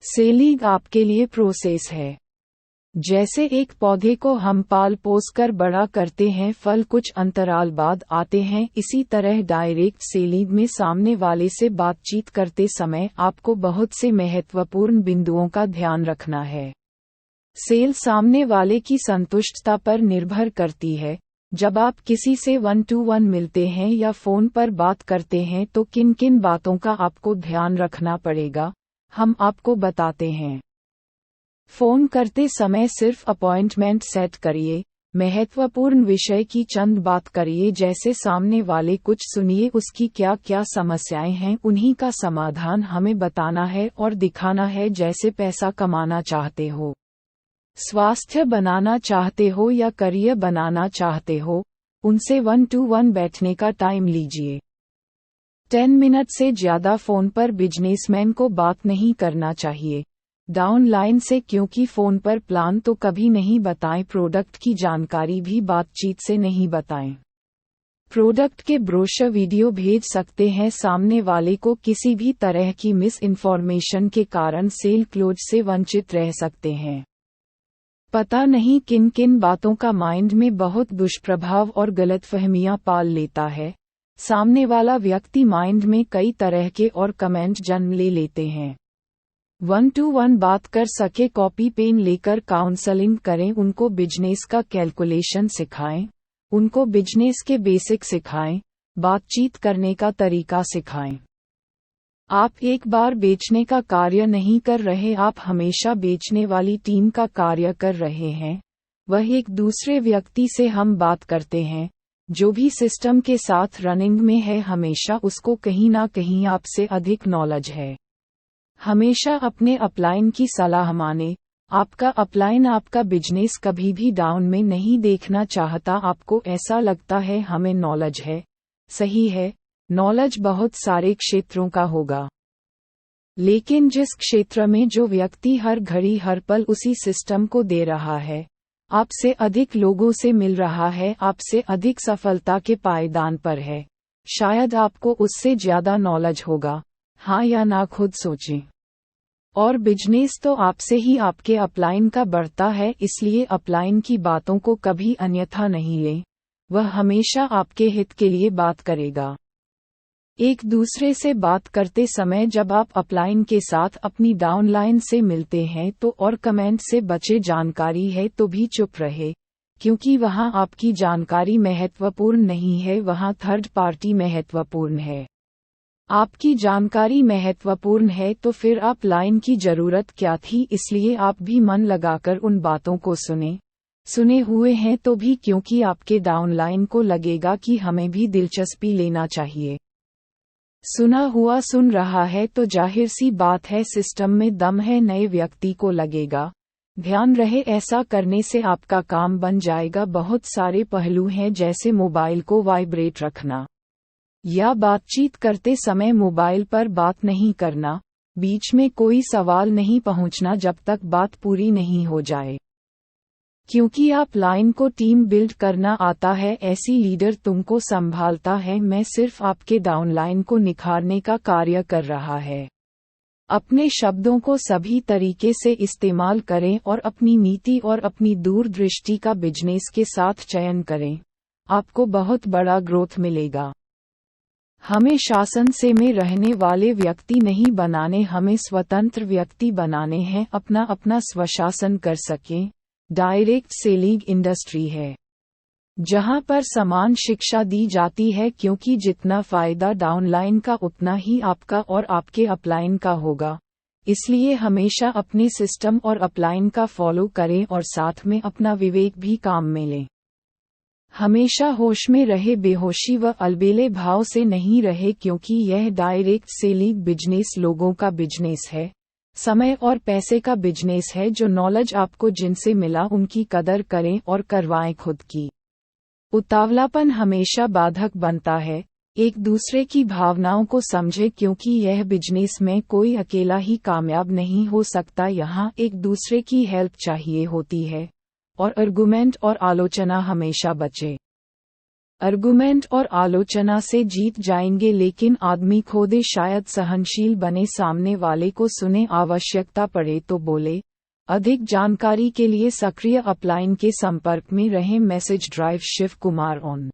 Selling आपके लिए process है। जैसे एक पौधे को हम पाल पोस कर बड़ा करते हैं, फल कुछ अंतराल बाद आते हैं, इसी तरह डायरेक्ट सेलिंग में सामने वाले से बातचीत करते समय आपको बहुत से महत्वपूर्ण बिंदुओं का ध्यान रखना है। सेल सामने वाले की संतुष्टता पर निर्भर करती है। जब आप किसी से 1-to-1 मिलते हैं या फोन पर बात करते हैं तो किन किन बातों का आपको ध्यान रखना पड़ेगा, हम आपको बताते हैं। फोन करते समय सिर्फ अपॉइंटमेंट सेट करिए। महत्वपूर्ण विषय की चंद बात करिए, जैसे सामने वाले कुछ सुनिए, उसकी क्या क्या समस्याएं हैं, उन्हीं का समाधान हमें बताना है और दिखाना है। जैसे पैसा कमाना चाहते हो, स्वास्थ्य बनाना चाहते हो या करियर बनाना चाहते हो, उनसे 1-to-1 बैठने का टाइम लीजिए। 10 मिनट से ज्यादा फोन पर बिजनेसमैन को बात नहीं करना चाहिए डाउनलाइन से, क्योंकि फोन पर प्लान तो कभी नहीं बताएं, प्रोडक्ट की जानकारी भी बातचीत से नहीं बताएं। प्रोडक्ट के ब्रोशर वीडियो भेज सकते हैं। सामने वाले को किसी भी तरह की मिस इन्फॉर्मेशन के कारण सेल क्लोज से वंचित रह सकते हैं। पता नहीं किन किन बातों का माइंड में बहुत दुष्प्रभाव और गलतफहमियां पाल लेता है। सामने वाला व्यक्ति माइंड में कई तरह के और कमेंट जन्म ले लेते हैं। 1-to-1 बात कर सके, कॉपी पेन लेकर काउंसलिंग करें, उनको बिजनेस का कैलकुलेशन सिखाएं, उनको बिजनेस के बेसिक सिखाएं, बातचीत करने का तरीका सिखाएं। आप एक बार बेचने का कार्य नहीं कर रहे, आप हमेशा बेचने वाली टीम का कार्य कर रहे हैं। वह एक दूसरे व्यक्ति से हम बात करते हैं जो भी सिस्टम के साथ रनिंग में है, हमेशा उसको कहीं ना कहीं आपसे अधिक नॉलेज है। हमेशा अपने अपलाइन की सलाह माने। आपका अपलाइन आपका बिजनेस कभी भी डाउन में नहीं देखना चाहता। आपको ऐसा लगता है हमें नॉलेज है, सही है, नॉलेज बहुत सारे क्षेत्रों का होगा, लेकिन जिस क्षेत्र में जो व्यक्ति हर घड़ी हर पल उसी सिस्टम को दे रहा है, आपसे अधिक लोगों से मिल रहा है, आपसे अधिक सफलता के पायदान पर है, शायद आपको उससे ज्यादा नॉलेज होगा। हाँ या ना, खुद सोचें। और बिजनेस तो आपसे ही आपके अपलाइन का बढ़ता है, इसलिए अपलाइन की बातों को कभी अन्यथा नहीं लें। वह हमेशा आपके हित के लिए बात करेगा। एक दूसरे से बात करते समय जब आप अपलाइन के साथ अपनी डाउनलाइन से मिलते हैं तो और कमेंट से बचे, जानकारी है तो भी चुप रहे, क्योंकि वहां आपकी जानकारी महत्वपूर्ण नहीं है, वहां थर्ड पार्टी महत्वपूर्ण है। आपकी जानकारी महत्वपूर्ण है तो फिर अपलाइन की जरूरत क्या थी। इसलिए आप भी मन लगाकर उन बातों को सुने हुए हैं तो भी, क्योंकि आपके डाउनलाइन को लगेगा कि हमें भी दिलचस्पी लेना चाहिए। सुना हुआ सुन रहा है तो जाहिर सी बात है सिस्टम में दम है, नए व्यक्ति को लगेगा। ध्यान रहे, ऐसा करने से आपका काम बन जाएगा। बहुत सारे पहलू हैं, जैसे मोबाइल को वाइब्रेट रखना या बातचीत करते समय मोबाइल पर बात नहीं करना, बीच में कोई सवाल नहीं पहुंचना जब तक बात पूरी नहीं हो जाए, क्योंकि आप लाइन को टीम बिल्ड करना आता है, ऐसी लीडर तुमको संभालता है। मैं सिर्फ आपके डाउनलाइन को निखारने का कार्य कर रहा है। अपने शब्दों को सभी तरीके से इस्तेमाल करें और अपनी नीति और अपनी दूरदृष्टि का बिजनेस के साथ चयन करें, आपको बहुत बड़ा ग्रोथ मिलेगा। हमें शासन से में रहने वाले व्यक्ति नहीं बनाने, हमें स्वतंत्र व्यक्ति बनाने हैं, अपना अपना स्वशासन कर सकें। डायरेक्ट सेलिंग इंडस्ट्री है जहां पर समान शिक्षा दी जाती है, क्योंकि जितना फायदा डाउनलाइन का उतना ही आपका और आपके अपलाइन का होगा। इसलिए हमेशा अपने सिस्टम और अपलाइन का फॉलो करें और साथ में अपना विवेक भी काम में लें। हमेशा होश में रहे, बेहोशी व अलबेले भाव से नहीं रहे, क्योंकि यह डायरेक्ट सेलिंग बिजनेस लोगों का बिजनेस है, समय और पैसे का बिजनेस है। जो नॉलेज आपको जिनसे मिला उनकी कदर करें और करवाएं खुद की। उतावलापन हमेशा बाधक बनता है। एक दूसरे की भावनाओं को समझे, क्योंकि यह बिजनेस में कोई अकेला ही कामयाब नहीं हो सकता, यहाँ एक दूसरे की हेल्प चाहिए होती है। और आर्गुमेंट और आलोचना हमेशा बचे। आर्गुमेंट और आलोचना से जीत जाएंगे, लेकिन आदमी खो दे, शायद सहनशील बने, सामने वाले को सुने, आवश्यकता पड़े तो बोले। अधिक जानकारी के लिए सक्रिय अपलाइन के संपर्क में रहें। Message drive Shiv Kumar on.